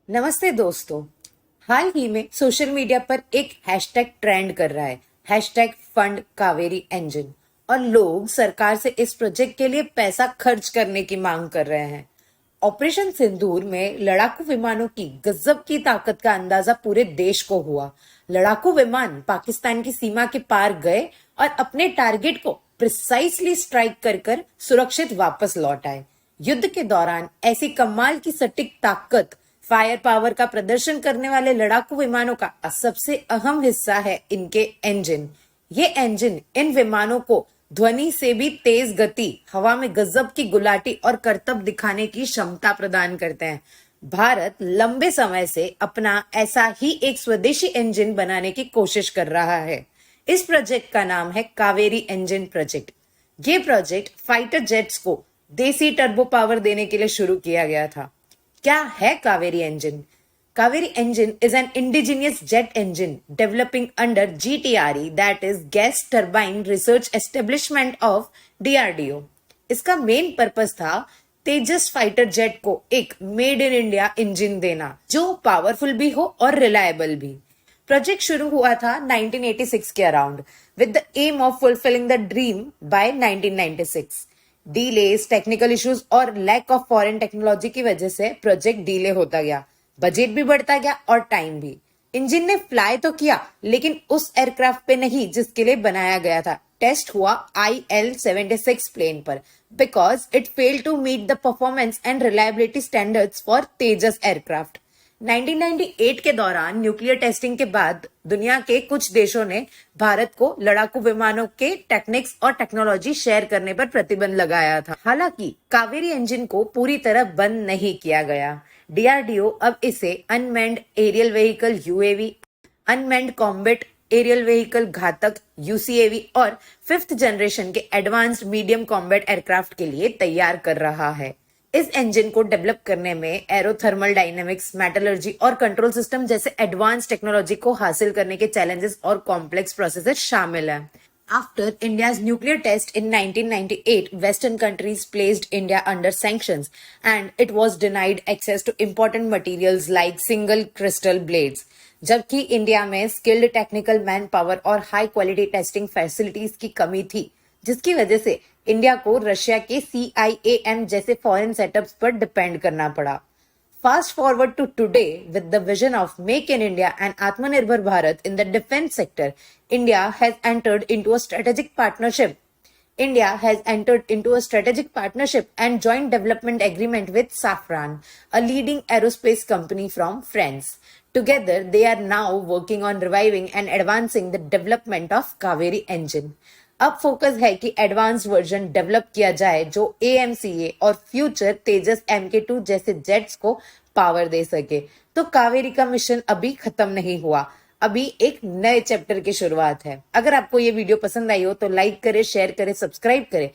नमस्ते दोस्तों। हाल ही में सोशल मीडिया पर एक हैशटैग ट्रेंड कर रहा है, हैशटैग फंड कावेरी इंजन। और लोग सरकार से इस प्रोजेक्ट के लिए पैसा खर्च करने की मांग कर रहे हैं। ऑपरेशन सिंदूर में लड़ाकू विमानों की गजब की ताकत का अंदाजा पूरे देश को हुआ। लड़ाकू विमान पाकिस्तान की सीमा के पार गए और अपने टारगेट को प्रिसाइसली स्ट्राइक कर सुरक्षित वापस लौट आए। युद्ध के दौरान ऐसी कमाल की सटीक ताकत, फायर पावर का प्रदर्शन करने वाले लड़ाकू विमानों का सबसे अहम हिस्सा है इनके इंजन। ये इंजन इन विमानों को ध्वनि से भी तेज गति, हवा में गजब की गुलाटी और करतब दिखाने की क्षमता प्रदान करते हैं। भारत लंबे समय से अपना ऐसा ही एक स्वदेशी इंजन बनाने की कोशिश कर रहा है। इस प्रोजेक्ट का नाम है कावेरी इंजन प्रोजेक्ट। ये प्रोजेक्ट फाइटर जेट्स को देसी टर्बो पावर देने के लिए शुरू किया गया था। क्या है Kaveri engine? Kaveri engine is an indigenous jet engine developing under GTRE, that is Gas Turbine Research Establishment of DRDO। इसका मेन पर्पस था तेजस फाइटर जेट को एक मेड इन इंडिया इंजन देना जो पावरफुल भी हो और रिलायबल भी। प्रोजेक्ट शुरू हुआ था 1986 के around with the aim of fulfilling the dream by 1996। Delays, technical issues और लैक ऑफ फॉरेन टेक्नोलॉजी की वजह से प्रोजेक्ट डिले होता गया, बजट भी बढ़ता गया और टाइम भी। इंजन ने फ्लाई तो किया लेकिन उस एयरक्राफ्ट पे नहीं जिसके लिए बनाया गया था। टेस्ट हुआ IL-76 प्लेन पर because it fail to meet the performance and reliability standards for Tejas aircraft. 1998 के दौरान न्यूक्लियर टेस्टिंग के बाद दुनिया के कुछ देशों ने भारत को लड़ाकू विमानों के टेक्निक्स और टेक्नोलॉजी शेयर करने पर प्रतिबंध लगाया था। हालांकि कावेरी इंजन को पूरी तरह बंद नहीं किया गया। डीआरडीओ अब इसे unmanned aerial vehicle UAV, unmanned combat aerial vehicle Ghatak UCAV और 5th जनरेशन के एडवांस्ड मीडियम कॉम्बैट एयरक्राफ्ट के लिए तैयार कर रहा है। इस इंजन को डेवलप करने में एरोथर्मल डायनेमिक्स, मेटलर्जी और कंट्रोल सिस्टम जैसे एडवांस टेक्नोलॉजी को हासिल करने के चैलेंजेस और कॉम्प्लेक्स प्रोसेसेस शामिल हैं। After India's nuclear test in 1998, Western countries placed India under sanctions and it was denied access to important materials like single crystal blades. जबकि इंडिया में स्किल्ड टेक्निकल मैन पावर और high quality testing facilities की कमी थी, जिसकी वजह से India को रशिया के CIAM जैसे फॉरेन सेटअप्स पर डिपेंड करना पड़ा। Fast forward to today, with the vision of Make in India and Atmanirbhar Bharat in the defense sector, India has entered into a strategic partnership. India has entered into a strategic partnership and joint development agreement with Safran, a leading aerospace company from France. Together, they are now working on reviving and advancing the development of Kaveri engine. अब focus है कि advanced version develop किया जाए जो AMCA और future तेजस MK2 जैसे jets को power दे सके। तो कावेरी का मिशन अभी खत्म नहीं हुआ, अभी एक नए चैप्टर की शुरुआत है। अगर आपको ये वीडियो पसंद आई हो तो लाइक करें, शेयर करें, सब्सक्राइब करें